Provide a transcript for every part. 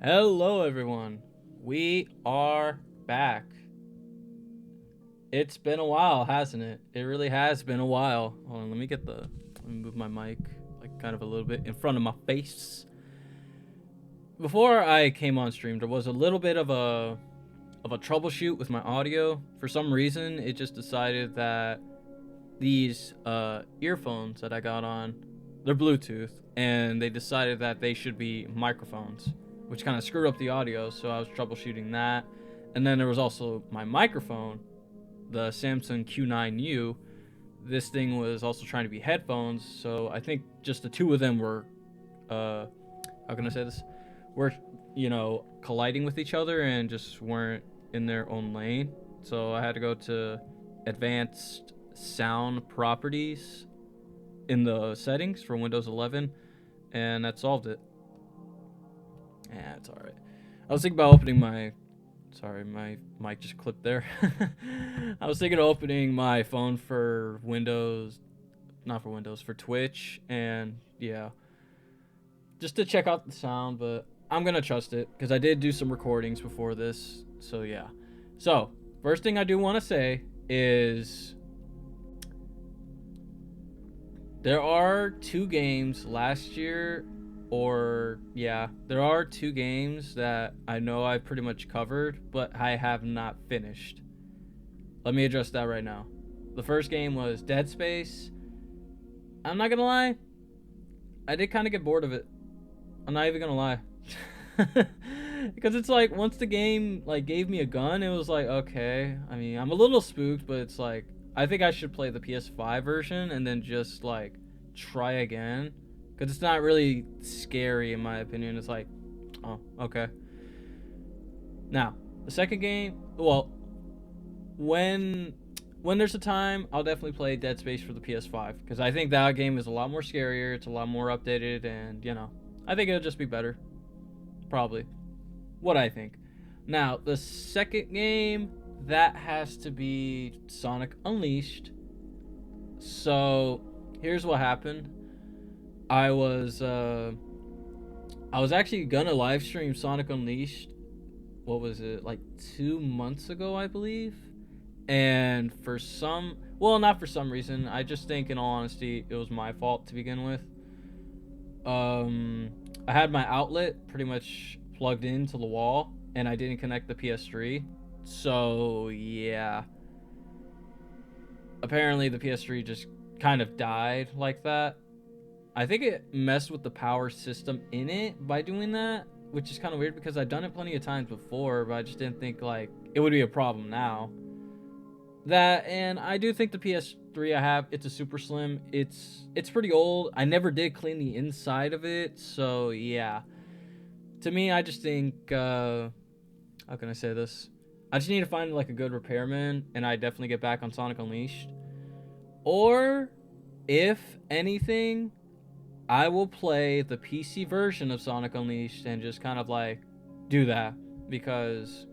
Hello, everyone. We are back. It's been a while, hasn't it? It really has been a while. Hold on, let me move my mic like kind of a little bit in front of my face. Before I came on stream, there was a little bit of a troubleshoot with my audio. For some reason, it just decided that these earphones that I got on, they're Bluetooth, and they decided that they should be microphones, which kind of screwed up the audio. So I was troubleshooting that, and then there was also my microphone, the Samsung Q9U. This thing was also trying to be headphones, so I think just the two of them were, how can I say this? Were colliding with each other and just weren't in their own lane. So I had to go to advanced sound properties in the settings for Windows 11, and that solved it. Yeah, it's all right. I was thinking about opening my. Sorry, my mic just clipped there. I was thinking of opening my phone for Windows, not for Windows, for Twitch, and yeah, just to check out the sound. But I'm gonna trust it because I did do some recordings before this. So yeah. So first thing I do want to say is there are two games last year, or yeah, there are two games that I know I pretty much covered, but I have not finished. Let me address that right now. The first game was Dead Space. I'm not gonna lie, I did kind of get bored of it. I'm not even gonna lie. Because it's like once the game like gave me a gun, it was like okay. I mean, I'm a little spooked, but it's like I think I should play the PS5 version and then just like try again because it's not really scary in my opinion. It's like, oh, okay. Now, the second game, well, when when there's a time, I'll definitely play Dead Space for the PS5 because I think that game is a lot more scarier. It's a lot more updated, and I think it'll just be better. Probably. What I think. Now, the second game, that has to be Sonic Unleashed. So, here's what happened. I was uh I was actually gonna live stream Sonic Unleashed. What was it? Like 2 months ago, I believe. And for some, well, not for some reason, I just think in all honesty, it was my fault to begin with. Um I had my outlet pretty much plugged into the wall and I didn't connect the PS3. So, yeah. Apparently the PS3 just kind of died like that. I think it messed with the power system in it by doing that, which is kind of weird because I've done it plenty of times before, but I just didn't think like it would be a problem now. That, and I do think the PS3 I have, it's a super slim. It's pretty old. I never did clean the inside of it, so yeah. To me, I just think how can I say this? I just need to find like a good repairman, and I definitely get back on Sonic Unleashed. Or, if anything, I will play the PC version of Sonic Unleashed and just kind of like do that because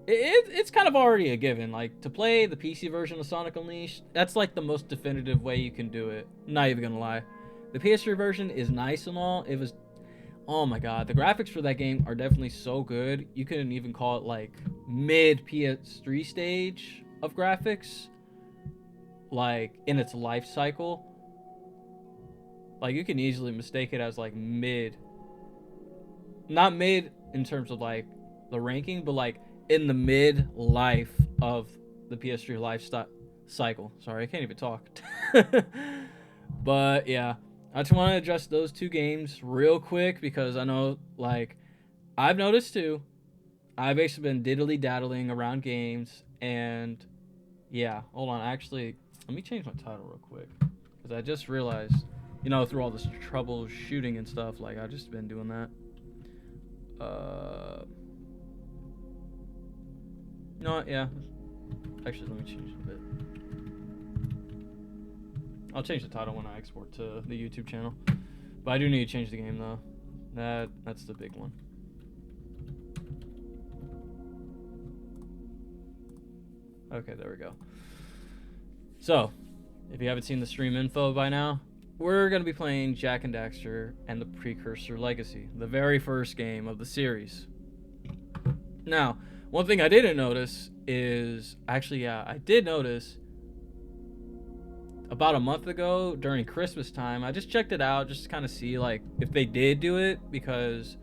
it's kind of already a given. Like to play the PC version of Sonic Unleashed, that's like the most definitive way you can do it. Not even gonna lie, the PS3 version is nice and all. It was, oh my god, the graphics for that game are definitely so good. You couldn't even call it like mid PS3 stage of graphics, like in its life cycle. Like you can easily mistake it as like mid, not mid in terms of like the ranking, but like in the mid life of the PS3 lifestyle cycle. Sorry, I can't even talk. But yeah, I just want to address those two games real quick because I know like I've noticed too. I've basically been diddly daddling around games, and yeah, hold on. Actually, let me change my title real quick because I just realized, through all this troubleshooting and stuff, like I've just been doing that. Uh, yeah. Actually, let me change it a bit. I'll change the title when I export to the YouTube channel. But I do need to change the game though. That's the big one. Okay, there we go. So, if you haven't seen the stream info by now, we're going to be playing Jak and Daxter and the Precursor Legacy, the very first game of the series. Now, one thing I didn't notice is, actually, yeah, I did notice about a month ago during Christmas time, I just checked it out just to kind of see like if they did do it, because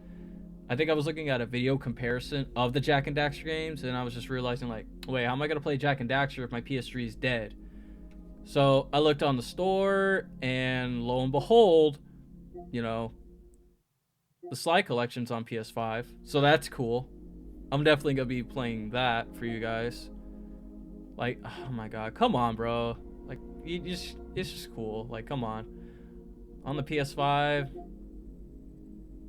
I think I was looking at a video comparison of the Jak and Daxter games, and I was just realizing like, wait, how am I going to play Jak and Daxter if my PS3 is dead? So I looked on the store, and lo and behold, you know, the Sly Collection's on PS5, so that's cool. I'm definitely gonna be playing that for you guys. Like, oh my god, come on, bro. Like, it's just cool. Like, come on. On the PS5,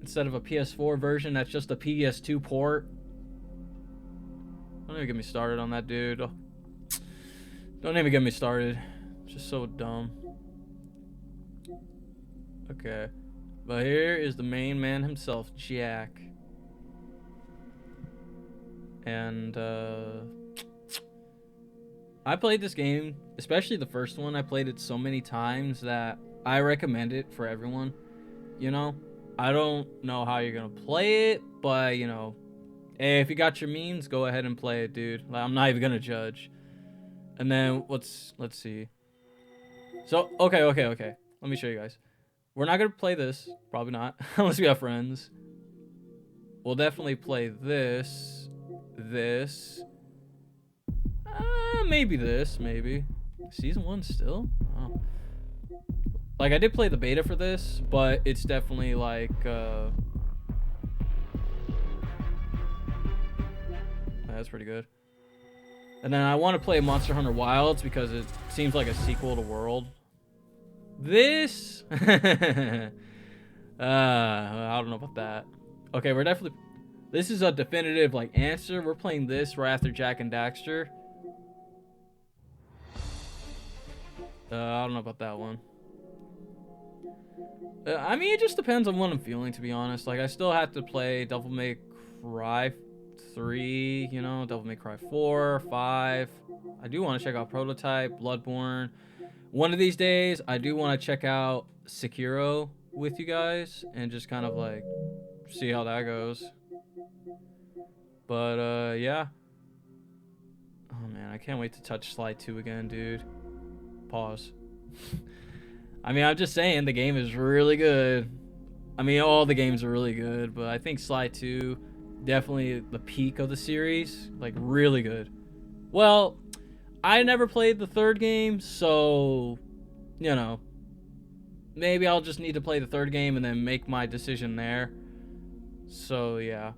instead of a PS4 version, that's just a PS2 port. Don't even get me started on that, dude. Don't even get me started. It's just so dumb. Okay. But here is the main man himself, Jak. And, I played this game, especially the first one. I played it so many times that I recommend it for everyone. You know? I don't know how you're gonna play it, but, you know, hey, if you got your means, go ahead and play it, dude. Like, I'm not even gonna judge. And then, let's see. So, okay. Let me show you guys. We're not gonna play this. Probably not. Unless we have friends. We'll definitely play this. Maybe this, maybe. Season 1 still? Oh. Like, I did play the beta for this, but it's definitely like, that's pretty good. And then I want to play Monster Hunter Wilds because it seems like a sequel to World. This? I don't know about that. Okay, we're definitely... This is a definitive, like, answer. We're playing this right after Jak and Daxter. I don't know about that one. I mean, it just depends on what I'm feeling, to be honest. Like, I still have to play Devil May Cry 3, you know, Devil May Cry 4, 5. I do want to check out Prototype, Bloodborne. One of these days, I do want to check out Sekiro with you guys and just kind of, like, see how that goes. But, yeah. Oh, man, I can't wait to touch Sly 2 again, dude. Pause. I mean, I'm just saying the game is really good. I mean, all the games are really good, but I think Sly 2, definitely the peak of the series. Like, really good. Well, I never played the third game, so, you know, maybe I'll just need to play the third game and then make my decision there. So, yeah.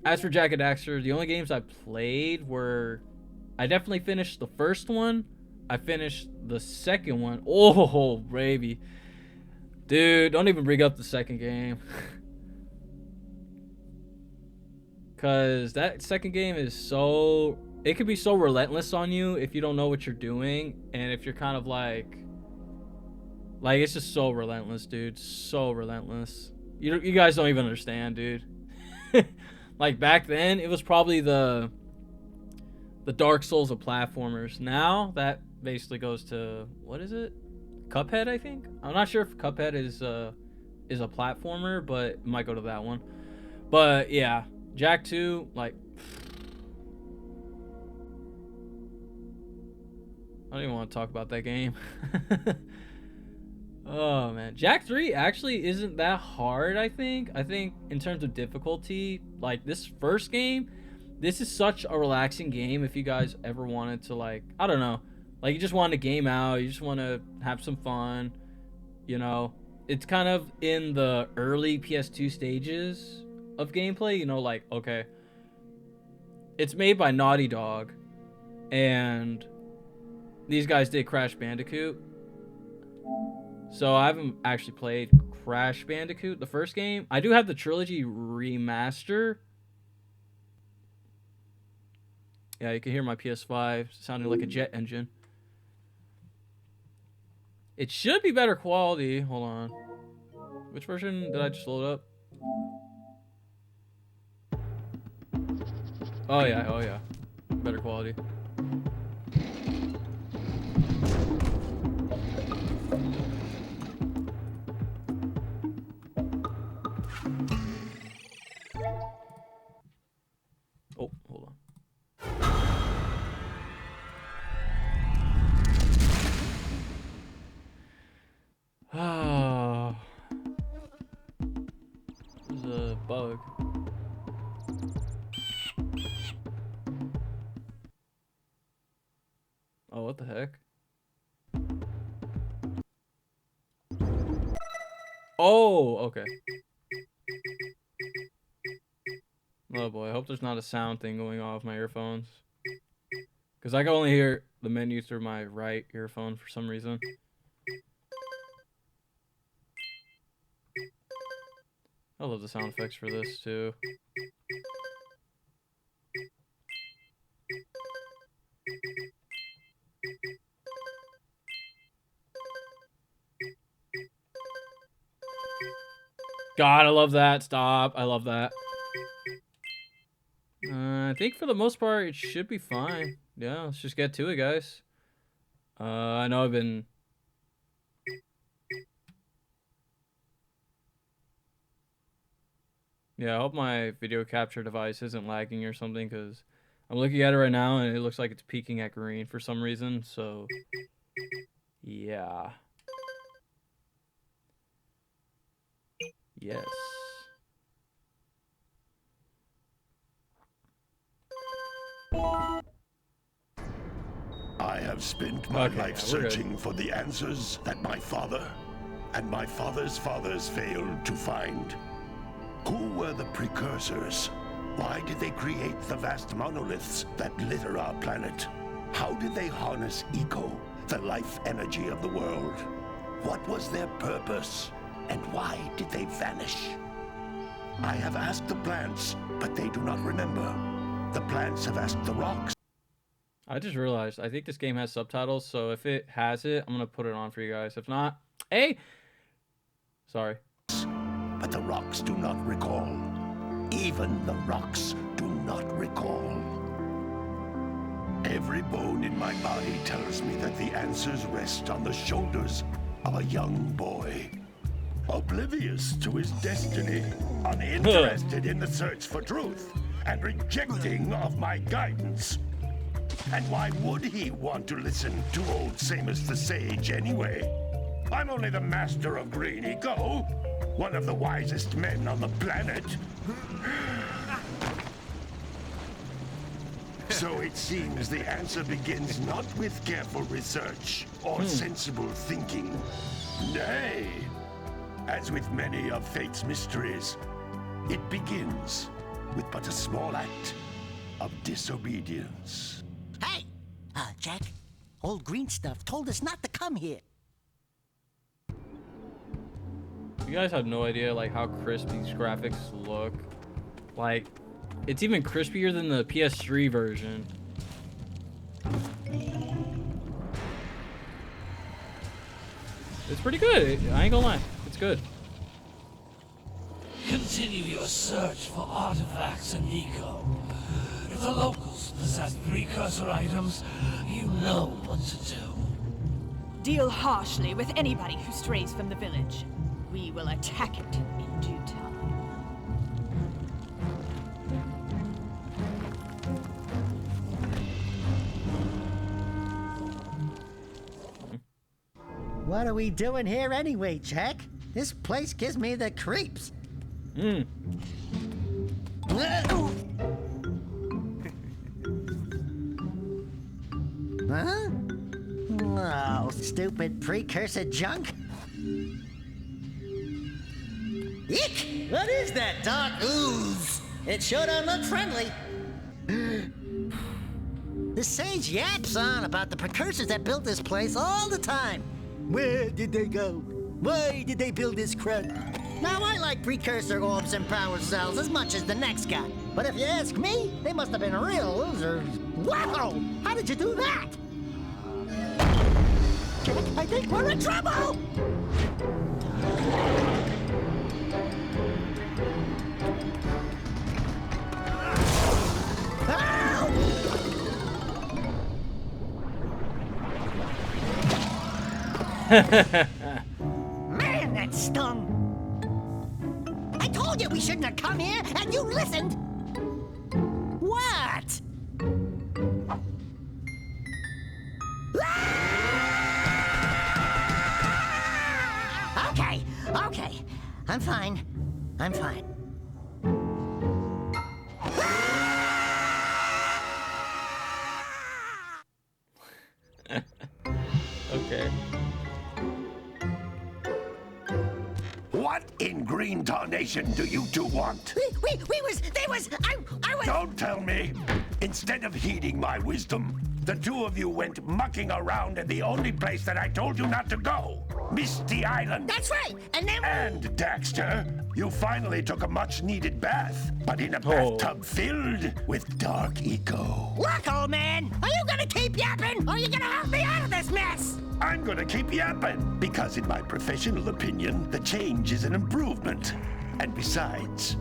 As for Jak and Daxter, the only games I played were... I definitely finished the first one. I finished the second one. Oh, baby. Dude, don't even bring up the second game. Because that second game is so... It could be so relentless on you if you don't know what you're doing. And if you're kind of like... Like, it's just so relentless, dude. So relentless. You guys don't even understand, dude. Like, back then, it was probably the Dark Souls of platformers. Now, that basically goes to... What is it? Cuphead, I think? I'm not sure if Cuphead is a platformer, but it might go to that one. But, yeah. Jak 2, like... I don't even want to talk about that game. Oh, man. Jak 3 actually isn't that hard, I think. I think in terms of difficulty, like, this first game, this is such a relaxing game if you guys ever wanted to, like, I don't know. Like, you just want to game out. You just want to have some fun, you know. It's kind of in the early PS2 stages of gameplay, you know, like, okay. It's made by Naughty Dog, and these guys did Crash Bandicoot. So I haven't actually played Crash Bandicoot, the first game. I do have the trilogy remaster. Yeah, you can hear my PS5 sounding like a jet engine. It should be better quality. Hold on. Which version did I just load up? Oh yeah. Better quality. Oh, hold on. Oh, there's a bug. Oh, what the heck? Oh, okay. Oh boy, I hope there's not a sound thing going off my earphones. Because I can only hear the menu through my right earphone for some reason. I love the sound effects for this too. God, I love that. Stop. I love that. I think for the most part, it should be fine. Yeah, let's just get to it, guys. I know I've been... Yeah, I hope my video capture device isn't lagging or something, because I'm looking at it right now, and it looks like it's peaking at green for some reason, so... Yeah. Yes. I have spent my life searching for the answers that my father and my father's fathers failed to find. Who were the precursors? Why did they create the vast monoliths that litter our planet? How did they harness eco, the life energy of the world? What was their purpose? And why did they vanish? I have asked the plants, but they do not remember. The plants have asked the rocks. I just realized, I think this game has subtitles, so if it has it, I'm going to put it on for you guys. If not, hey! Sorry. But the rocks do not recall. Even the rocks do not recall. Every bone in my body tells me that the answers rest on the shoulders of a young boy. Oblivious to his destiny, uninterested in the search for truth, and rejecting of my guidance. And why would he want to listen to old Samus the Sage anyway? I'm only the master of green eco, one of the wisest men on the planet. So it seems the answer begins not with careful research or sensible thinking. Nay, as with many of fate's mysteries, it begins with but a small act of disobedience. Hey! Jak, old green stuff told us not to come here. You guys have no idea, like, how crisp these graphics look. Like, it's even crispier than the PS3 version. It's pretty good. I ain't gonna lie. It's good. Continue your search for artifacts and eco. If the locals possess precursor items, you know what to do. Deal harshly with anybody who strays from the village. We will attack it in due time. What are we doing here anyway, Jak? This place gives me the creeps. Huh? Oh, stupid precursor junk. Eek! What is that dark ooze? It sure don't look friendly. The sage yaps on about the precursors that built this place all the time. Where did they go? Why did they build this crud? Now, I like precursor orbs and power cells as much as the next guy. But if you ask me, they must have been real losers. Wow! How did you do that? Jak, I think we're in trouble! Man, that stung! I told you we shouldn't have come here, and you listened! Wow, I'm fine. I'm fine. Okay. What in green tarnation do you two want? They was, I was... Don't tell me. Instead of heeding my wisdom, the two of you went mucking around in the only place that I told you not to go. Misty Island. That's right, and then... And, Daxter, you finally took a much-needed bath, but in a bathtub filled with dark eco. Look, old man, are you gonna keep yapping, or are you gonna help me out of this mess? I'm gonna keep yapping, because in my professional opinion, the change is an improvement. And besides,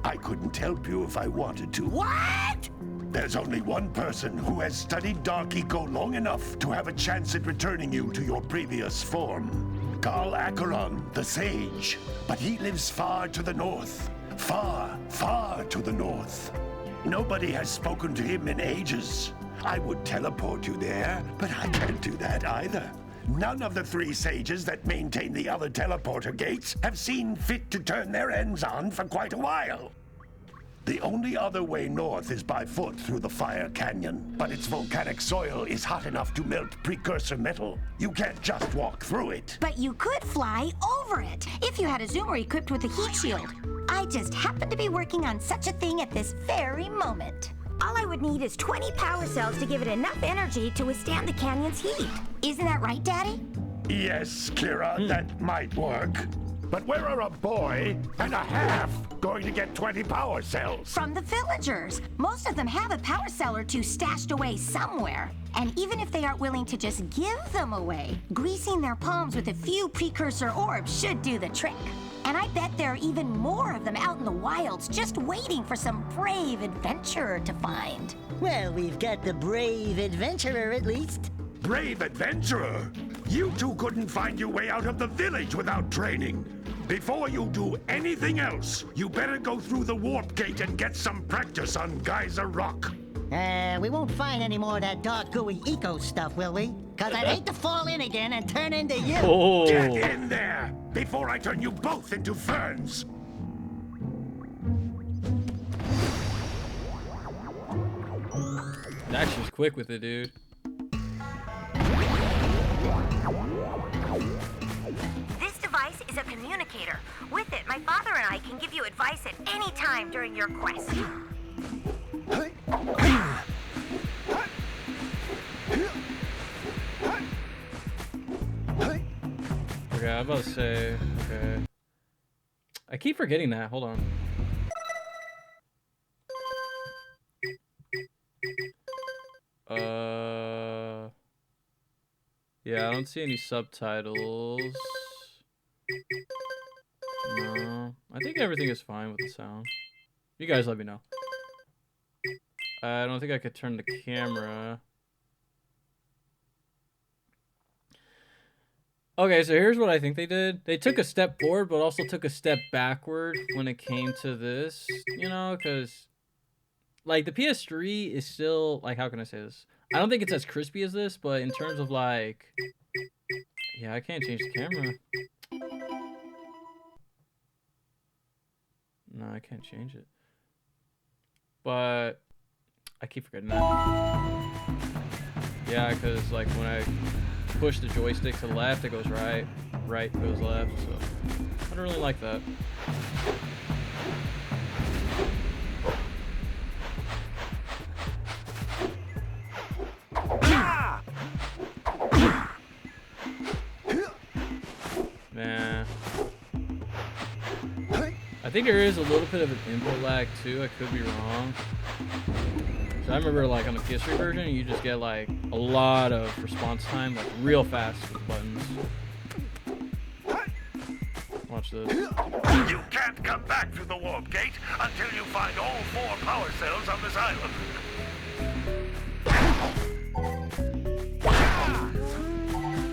I couldn't help you if I wanted to. What? There's only one person who has studied Dark Eco long enough to have a chance at returning you to your previous form. Carl Acheron, the Sage. But he lives far to the north. Far, far to the north. Nobody has spoken to him in ages. I would teleport you there, but I can't do that either. None of the 3 sages that maintain the other teleporter gates have seen fit to turn their ends on for quite a while. The only other way north is by foot through the Fire Canyon, but its volcanic soil is hot enough to melt precursor metal. You can't just walk through it. But you could fly over it if you had a zoomer equipped with a heat shield. I just happen to be working on such a thing at this very moment. All I would need is 20 power cells to give it enough energy to withstand the canyon's heat. Isn't that right, Daddy? Yes, Kira, that might work. But where are a boy and a half going to get 20 power cells? From the villagers. Most of them have a power cell or two stashed away somewhere. And even if they aren't willing to just give them away, greasing their palms with a few precursor orbs should do the trick. And I bet there are even more of them out in the wilds just waiting for some brave adventurer to find. Well, we've got the brave adventurer at least. Brave adventurer? You two couldn't find your way out of the village without training. Before you do anything else, you better go through the warp gate and get some practice on Geyser Rock. We won't find any more of that dark gooey eco stuff, will we? Cause I'd hate to fall in again and turn into you. Oh. Get in there before I turn you both into ferns. Dax was quick with it, dude. This device is a communicator. With it, my father and I can give you advice at any time during your quest. Okay, I'm about to say, okay. I keep forgetting that, hold on. Yeah, I don't see any subtitles. No, I think everything is fine with the sound. You guys let me know. I don't think I could turn the camera. Okay, so here's what I think they did. They took a step forward, but also took a step backward when it came to this, you know, because, like, the PS3 is still, like, how can I say this? I don't think it's as crispy as this, but in terms of, like, yeah, I can't change the camera. No, I can't change it. But I keep forgetting that. Yeah, because, like, when I push the joystick to the left, it goes right. Right goes left, so I don't really like that. Nah. I think there is a little bit of an input lag too. I could be wrong. So I remember, like, on the PS3 version, you just get, like, a lot of response time, like, real fast with buttons. Watch this. You can't come back through the warp gate until you find all 4 power cells on this island.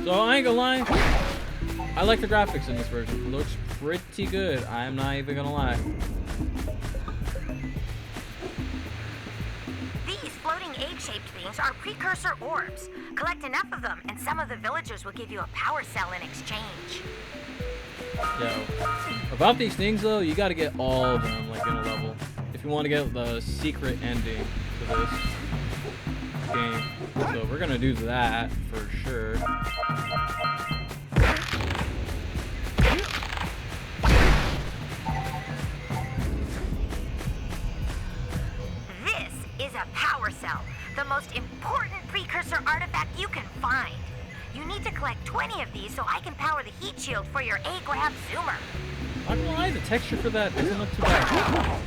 So I ain't gonna lie, I like the graphics in this version. It looks pretty good. I'm not even gonna lie. These floating egg-shaped things are precursor orbs. Collect enough of them, and some of the villagers will give you a power cell in exchange. Yeah. About these things though, you gotta get all of them like in a level if you want to get the secret ending to this game. So we're gonna do that for sure. This is a power cell, the most important precursor artifact you can find. You need to collect 20 of these so I can power the heat shield for your A-grab zoomer. Not gonna lie, the texture for that doesn't look too bad.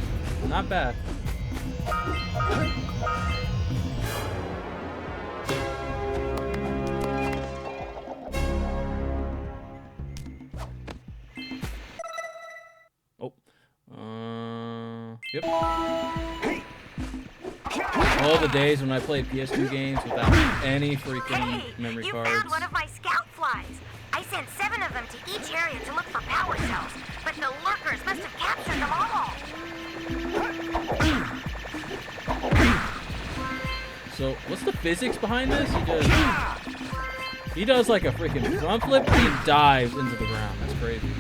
Not bad. Oh. Yep. All the days when I played PS2 games without any freaking memory cards. You found one of my scout flies. I sent 7 of them to each area to look for power cells, but the lurkers must have captured them all. So, what's the physics behind this? He does like a freaking front flip, he dives into the ground. That's crazy.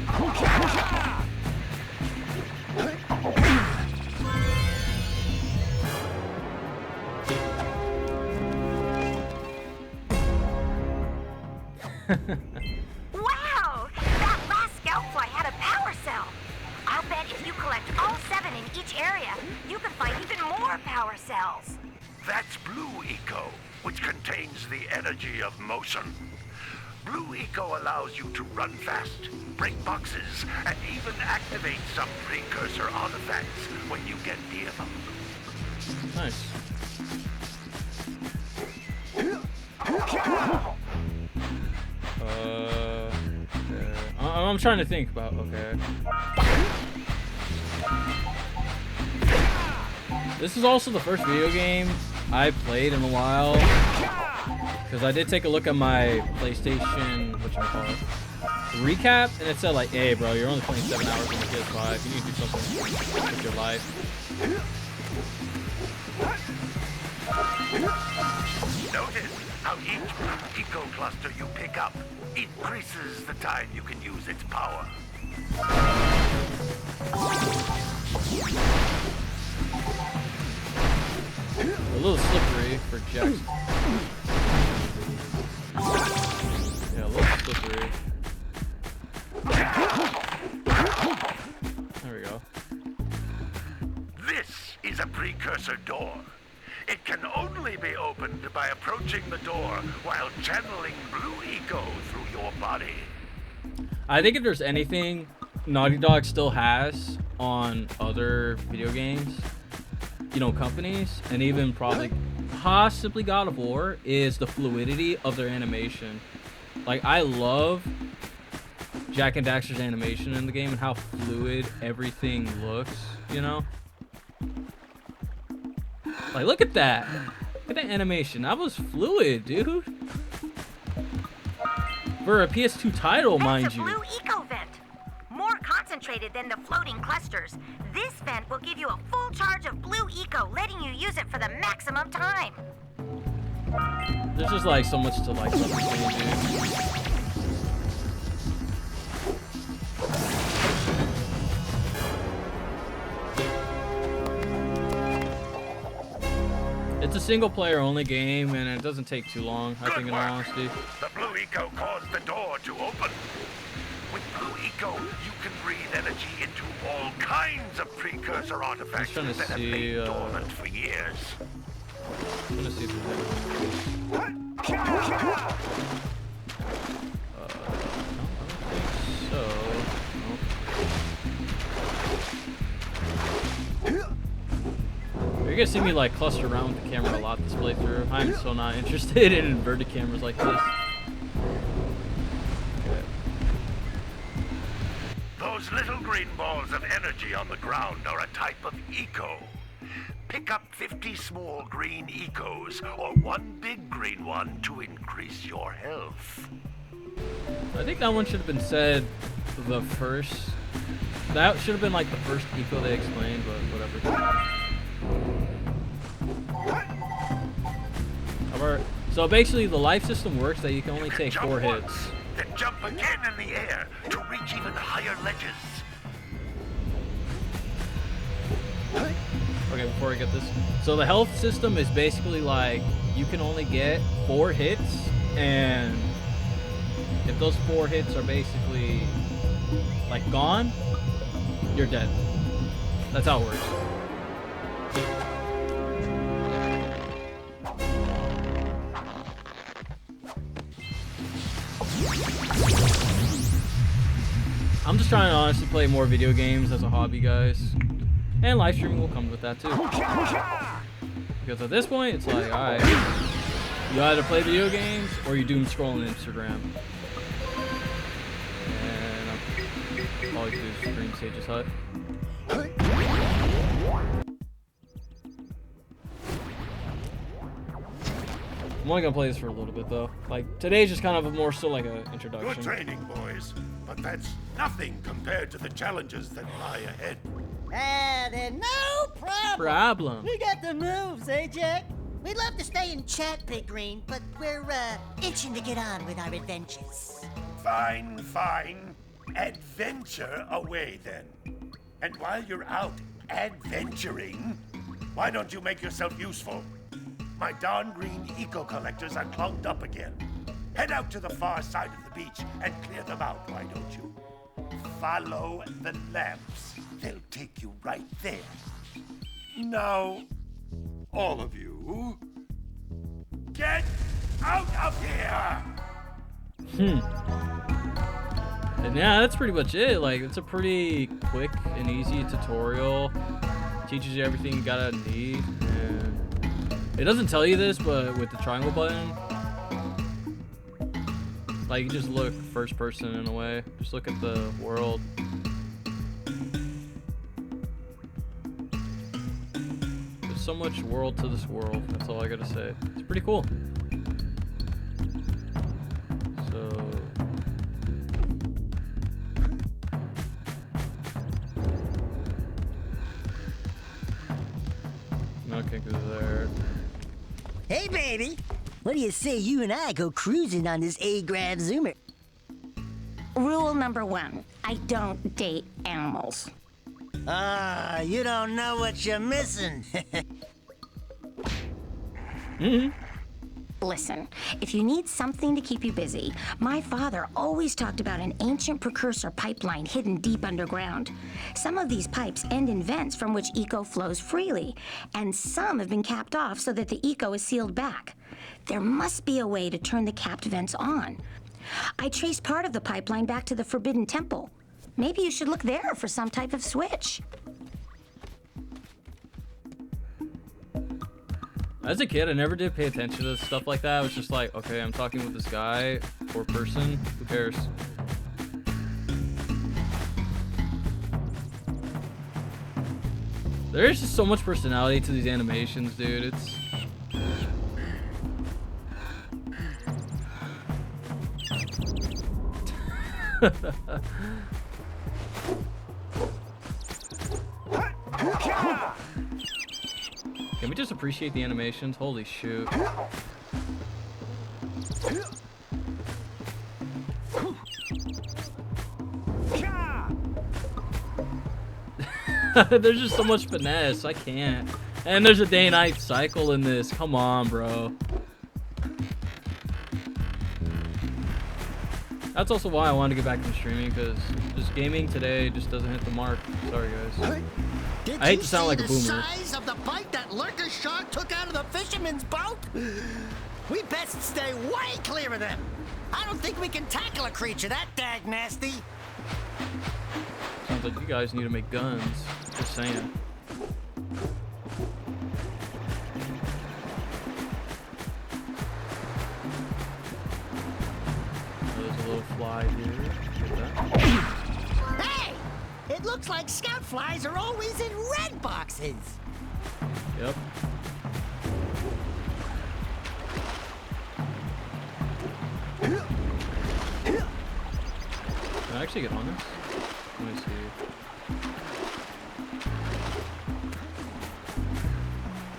Wow! That last scout fly had a power cell. I'll bet if you collect all 7 in each area, you can find even more power cells. That's Blue Eco, which contains the energy of motion. Blue Eco allows you to run fast, break boxes, and even activate some precursor artifacts when you get near them. Nice. I'm trying to think about, okay. This is also the first video game I played in a while, because I did take a look at my PlayStation, whatchamacallit, recap, and it said like, hey bro, you're only playing 7 hours on the PS5, you need to do something with your life. Notice how each eco cluster you pick up increases the time you can use its power. A little slippery for Jak. Yeah, a little slippery. There we go. This is a precursor door. It can only be opened by approaching the door while channeling Blue Eco through your body. I think if there's anything Naughty Dog still has on other video games, you know, companies, and even probably possibly God of War, is the fluidity of their animation. Like, I love Jak and Daxter's animation in the game and how fluid everything looks, you know? Like, look at that. Look at that animation. That was fluid, dude. For a PS2 title, mind you. That's a Blue Eco vent. More concentrated than the floating clusters. This vent will give you a full charge of Blue Eco, letting you use it for the maximum time. There's just like so much to like understand, dude. It's a single player only game and it doesn't take too long, I think, in all honesty. The Blue Eco caused the door to open. With Blue Eco, you can breathe energy into all kinds of precursor artifacts trying to that have see, lain dormant for years. I'm gonna see if there's anything. No, I don't think so. Nope. You're gonna see me like cluster around with the camera a lot this playthrough. I'm so not interested in inverted cameras like this. Those little green balls of energy on the ground are a type of eco. Pick up 50 small green ecos or one big green one to increase your health. I think that one should have been said the first. That should have been like the first eco they explained, but whatever. So basically the life system works that you can only take 4 hits. then jump again in the air to reach even higher ledges. Okay, before I get this. So the health system is basically like you can only get 4 hits, and if those 4 hits are basically like gone, you're dead. That's how it works. I'm just trying to honestly play more video games as a hobby, guys. And live streaming will come with that too. Because at this point, it's like, alright, you either play video games or you doom scrolling Instagram. And all you do is stream Sage's Hut. I'm only gonna play this for a little bit though. Like, today's just kind of more so like an introduction. Good training, boys, but that's nothing compared to the challenges that lie ahead. Then no problem. We got the moves, eh, Jack? We'd love to stay and chat, Big Green, but we're, itching to get on with our adventures. Fine, fine. Adventure away, then. And while you're out adventuring, why don't you make yourself useful? My darn green eco-collectors are clogged up again. Head out to the far side of the beach and clear them out, why don't you? Follow the lamps. They'll take you right there. Now, all of you, get out of here! And yeah, that's pretty much it. Like, it's a pretty quick and easy tutorial. Teaches you everything you gotta need. And it doesn't tell you this, but with the triangle button, like, you just look first person in a way. Just look at the world. There's so much world to this world. That's all I gotta say. It's pretty cool. So no, I can't go there. Hey, baby. What do you say you and I go cruising on this A-Grav Zoomer? Rule number 1, I don't date animals. Ah, you don't know what you're missing. Listen, if you need something to keep you busy, my father always talked about an ancient precursor pipeline hidden deep underground. Some of these pipes end in vents from which eco flows freely, and some have been capped off so that the eco is sealed back. There must be a way to turn the capped vents on. I traced part of the pipeline back to the Forbidden Temple. Maybe you should look there for some type of switch. As a kid, I never did pay attention to stuff like that. I was just like, okay, I'm talking with this guy or person. Who cares? There is just so much personality to these animations, dude. It's... Can we just appreciate the animations? Holy shoot. There's just so much finesse. I can't. And there's a day and night cycle in this. Come on, bro. That's also why I wanted to get back into streaming, because just gaming today just doesn't hit the mark. Sorry, guys. I hate to sound like a boomer. Did you see the size of the bite that lurker shark took out of the fisherman's boat? We best stay way clear of them. I don't think we can tackle a creature that dag nasty. Sounds like you guys need to make guns. Just saying. There's a little fly here. Get that. Hey! It looks like scout flies are always in red boxes. Yep. Can I actually get on this? Let me see.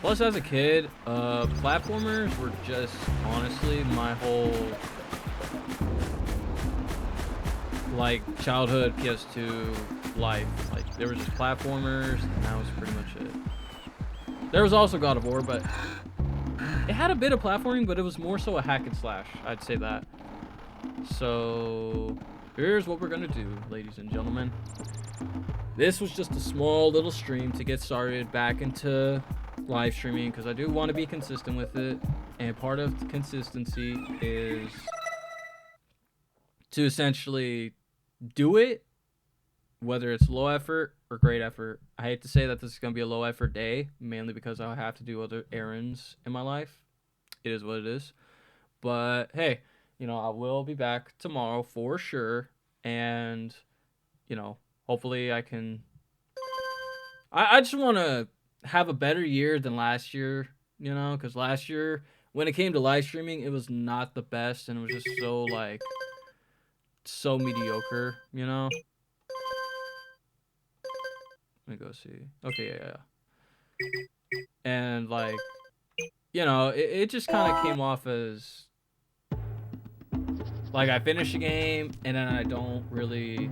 Plus, as a kid, platformers were just honestly my whole like childhood PS2 life. Like there was just platformers, and that was pretty much it. There was also God of War, but it had a bit of platforming, but it was more so a hack and slash. I'd say that. So here's what we're gonna do, ladies and gentlemen. This was just a small little stream to get started back into live streaming, because I do want to be consistent with it, and part of the consistency is to essentially do it, whether it's low effort or great effort. I hate to say that this is going to be a low effort day, mainly because I have to do other errands in my life. It is what it is. But hey, you know, I will be back tomorrow for sure, and you know, hopefully I can... I just want to have a better year than last year, you know, because last year, when it came to live streaming, it was not the best, and it was just so, like, so mediocre, you know? Let me go see. Okay, yeah. And, like, you know, it just kind of came off as... like, I finish a game, and then I don't really,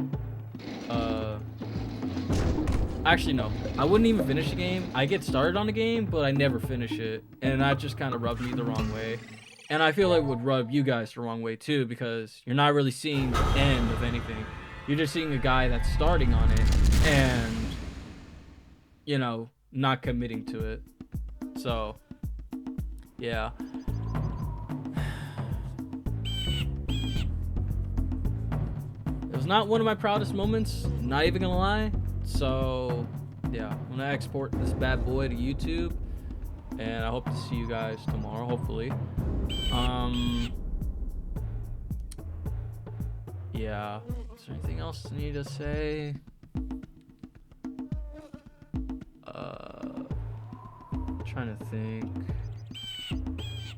actually, no. I wouldn't even finish the game. I get started on the game, but I never finish it. And that just kind of rubbed me the wrong way. And I feel like it would rub you guys the wrong way, too, because you're not really seeing the end of anything. You're just seeing a guy that's starting on it and, you know, not committing to it. So, yeah. It was not one of my proudest moments, not even gonna lie. So, yeah, I'm gonna export this bad boy to YouTube, and I hope to see you guys tomorrow, hopefully. Yeah, is there anything else I need to say? Trying to think.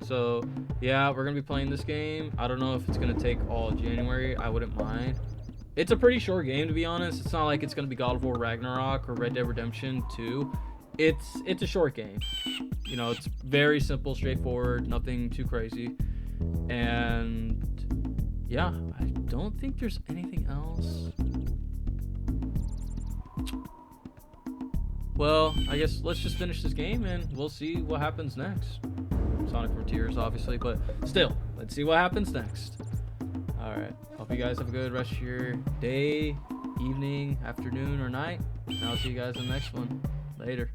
So, yeah, we're gonna be playing this game. I don't know if it's gonna take all January. I wouldn't mind. It's a pretty short game, to be honest. It's not like it's going to be God of War Ragnarok or Red Dead Redemption 2. It's a short game. You know, it's very simple, straightforward, nothing too crazy. And yeah, I don't think there's anything else. Well, I guess let's just finish this game and we'll see what happens next. Sonic Frontiers, obviously, but still, let's see what happens next. Alright, hope you guys have a good rest of your day, evening, afternoon, or night. And I'll see you guys in the next one. Later.